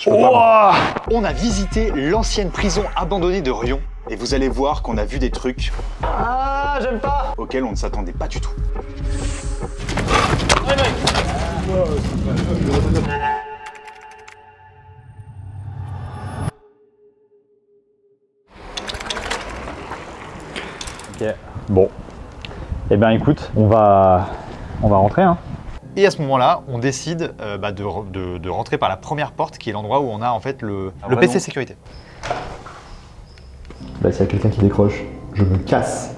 On a visité l'ancienne prison abandonnée de Riom et vous allez voir qu'on a vu des trucs j'aime pas auxquels on ne s'attendait pas du tout. Ok, bon. Eh bien écoute, on va rentrer hein. Et à ce moment-là, on décide de rentrer par la première porte qui est l'endroit où on a en fait le PC sécurité. Bah s'il y a quelqu'un qui décroche, je me casse.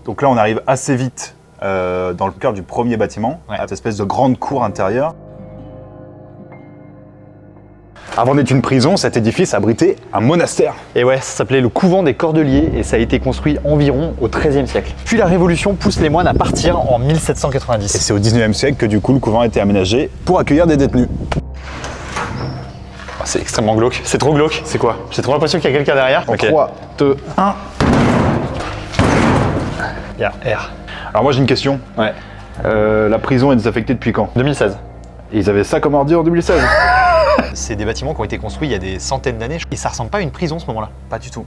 Donc là, on arrive assez vite dans le cœur du premier bâtiment, à cette espèce de grande cour intérieure. Avant d'être une prison, cet édifice abritait un monastère. Et ouais, ça s'appelait le couvent des Cordeliers et ça a été construit environ au XIIIe siècle. Puis la Révolution pousse les moines à partir en 1790. Et c'est au XIXe siècle que du coup le couvent a été aménagé pour accueillir des détenus. Oh, c'est extrêmement glauque, c'est trop glauque. C'est quoi? J'ai trop l'impression qu'il y a quelqu'un derrière. En 3, 2, 1. Il y a R. Alors moi j'ai une question. Ouais. La prison est désaffectée depuis quand? 2016. Et ils avaient ça comme ordure en 2016? C'est des bâtiments qui ont été construits il y a des centaines d'années et ça ressemble pas à une prison ce moment-là. Pas du tout.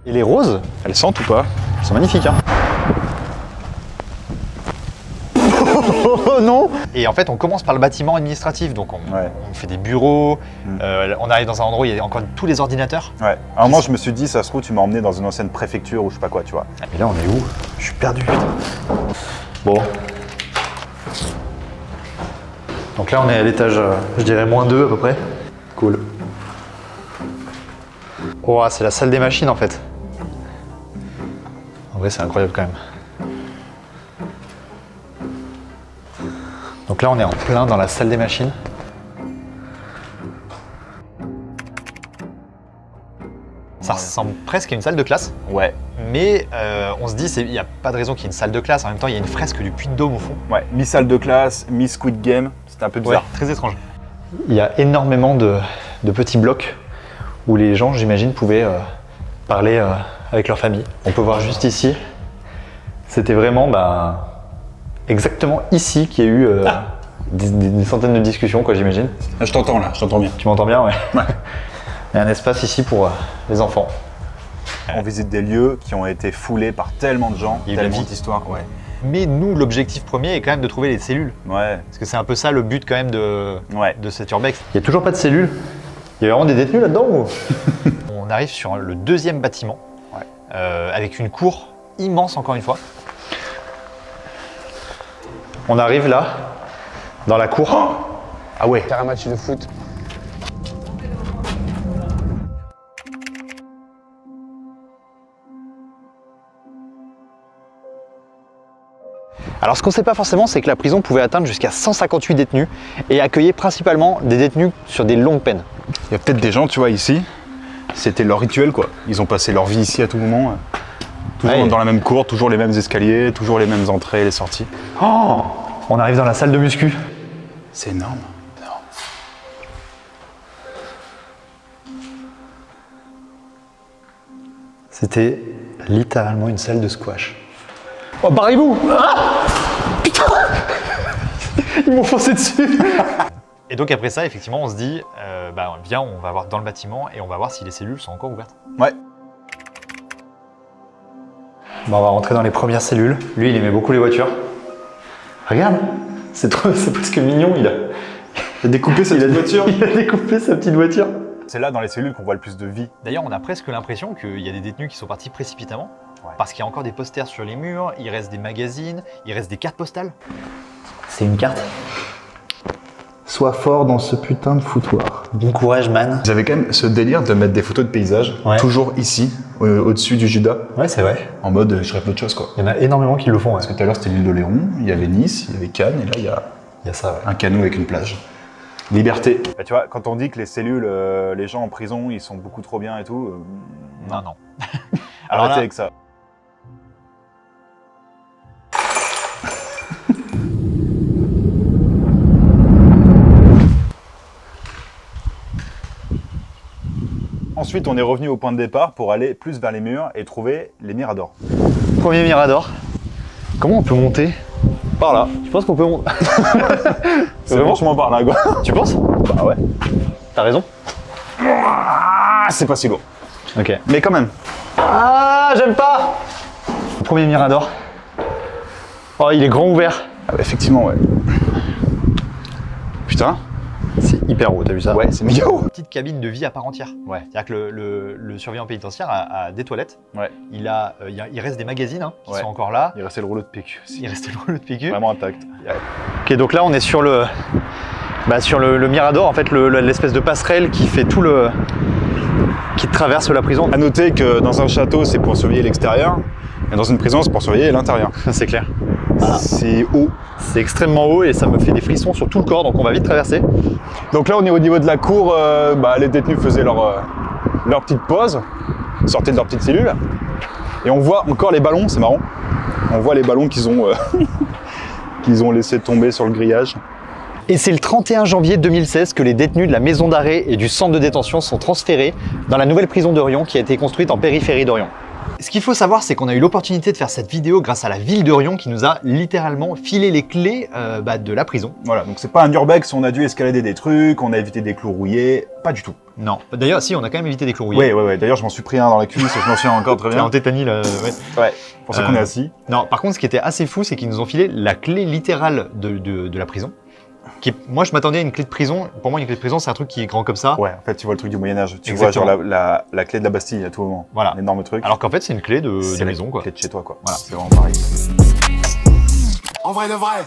Et les roses, Elles sentent ou pas? elles sont magnifiques hein. Oh non! Et en fait on commence par le bâtiment administratif, donc on fait des bureaux, on arrive dans un endroit où il y a encore tous les ordinateurs. Ouais. À un moment je me suis dit, ça se trouve tu m'as emmené dans une ancienne préfecture ou je sais pas quoi, tu vois. Mais là on est où? Je suis perdu. Bon. Donc là on est à l'étage, je dirais -2 à peu près. Cool. Oh, c'est la salle des machines en fait. En vrai c'est incroyable quand même. Donc là on est en plein dans la salle des machines. Ça ressemble presque à une salle de classe. Ouais. Mais on se dit, il n'y a pas de raison qu'il y ait une salle de classe. En même temps, il y a une fresque du Puy de Dôme au fond. Ouais, mi-salle de classe, mi-Squid Game, c'était un peu bizarre. Ouais, très étrange. Il y a énormément de petits blocs où les gens, j'imagine, pouvaient parler avec leur famille. On peut voir juste ici, c'était vraiment exactement ici qu'il y a eu des centaines de discussions, quoi, j'imagine. Je t'entends là, je t'entends bien. Tu m'entends bien, ouais. Il y a un espace ici pour les enfants. On visite des lieux qui ont été foulés par tellement de gens, Il y a eu tellement la vie. d'histoires. Ouais. Mais nous, l'objectif premier est quand même de trouver les cellules. Ouais. Parce que c'est un peu ça le but quand même de cet urbex. Il n'y a toujours pas de cellules. Il y a vraiment des détenus là-dedans ou... On arrive sur le deuxième bâtiment, avec une cour immense encore une fois. On arrive là, dans la cour. Ah ouais. Faire un match de foot. Alors ce qu'on ne sait pas forcément, c'est que la prison pouvait atteindre jusqu'à 158 détenus et accueillait principalement des détenus sur des longues peines. Il y a peut-être des gens, tu vois, ici, c'était leur rituel quoi. Ils ont passé leur vie ici à tout moment. Toujours dans la même cour, toujours les mêmes escaliers, toujours les mêmes entrées et les sorties. Oh, on arrive dans la salle de muscu. C'est énorme. C'était littéralement une salle de squash. Oh, barrez-vous! Ah, putain! Ils m'ont foncé dessus! Et donc après ça, effectivement, on se dit, viens, on va voir dans le bâtiment et on va voir si les cellules sont encore ouvertes. Ouais. Bon, on va rentrer dans les premières cellules. Lui, il aimait beaucoup les voitures. Regarde, c'est presque mignon, il a découpé sa petite voiture. Il a découpé sa petite voiture. C'est là dans les cellules qu'on voit le plus de vie. D'ailleurs, on a presque l'impression qu'il y a des détenus qui sont partis précipitamment. Parce qu'il y a encore des posters sur les murs, il reste des magazines, il reste des cartes postales. C'est une carte. Sois fort dans ce putain de foutoir. Bon courage, man. Ils avaient quand même ce délire de mettre des photos de paysages, toujours ici, au-dessus du Judas. Ouais, c'est vrai. En mode, je rêve d'autre chose, quoi. Il y en a énormément qui le font. Parce que tout à l'heure, c'était l'île de Léron, il y avait Nice, il y avait Cannes, et là, il y a ça, un canot avec une plage. Liberté. Bah, tu vois, quand on dit que les cellules, les gens en prison, ils sont beaucoup trop bien et tout... non. Arrêtez avec ça. Ensuite, on est revenu au point de départ pour aller plus vers les murs et trouver les miradors. Premier mirador. Comment on peut monter? Par là. Tu penses qu'on peut monter? C'est franchement par là, quoi. Tu penses? Bah, Ah ouais. T'as raison. Ah, c'est pas si lourd. Ok. Mais quand même. Ah, j'aime pas. Premier mirador. Oh, il est grand ouvert. Ah bah, effectivement, ouais. Putain. C'est hyper haut, t'as vu ça? Ouais, c'est méga haut. Petite cabine de vie à part entière. Ouais. C'est-à-dire que le surveillant pénitentiaire a des toilettes. Ouais. Il reste des magazines hein, qui Ouais. sont encore là. Il restait le rouleau de PQ aussi. Il restait le rouleau de PQ. Vraiment intact. Ok, donc là on est sur le mirador, en fait l'espèce de passerelle qui fait tout le... qui traverse la prison. À noter que dans un château, c'est pour surveiller l'extérieur, et dans une prison, c'est pour surveiller l'intérieur. C'est clair. C'est haut. C'est extrêmement haut et ça me fait des frissons sur tout le corps, donc on va vite traverser. Donc là, on est au niveau de la cour. Les détenus faisaient leur petite pause, sortaient de leur petite cellule, et on voit encore les ballons. C'est marrant. On voit les ballons qu'ils ont qu'ils ont laissé tomber sur le grillage. Et c'est le 31 janvier 2016 que les détenus de la maison d'arrêt et du centre de détention sont transférés dans la nouvelle prison d'Orion qui a été construite en périphérie d'Orion. Ce qu'il faut savoir, c'est qu'on a eu l'opportunité de faire cette vidéo grâce à la ville d'Orion qui nous a littéralement filé les clés de la prison. Voilà, donc c'est pas un urbex, on a dû escalader des trucs, on a évité des clous rouillés, pas du tout. Non. D'ailleurs, si, on a quand même évité des clous rouillés. Ouais. D'ailleurs, je m'en suis pris un dans la cuisse et je m'en souviens encore très T'es bien. en tétanie là. Ouais. Ouais, pour ça qu'on est assis. Non, par contre, ce qui était assez fou, c'est qu'ils nous ont filé la clé littérale de la prison. Moi, je m'attendais à une clé de prison. Pour moi, une clé de prison, c'est un truc qui est grand comme ça. Ouais, en fait, tu vois le truc du Moyen-Âge. Tu Exactement. vois, genre la clé de la Bastille à tout moment. Voilà. Un énorme truc. Alors qu'en fait, c'est une clé de c'est la maison, quoi. clé de chez toi, quoi. Voilà. C'est vraiment pareil. En vrai de vrai.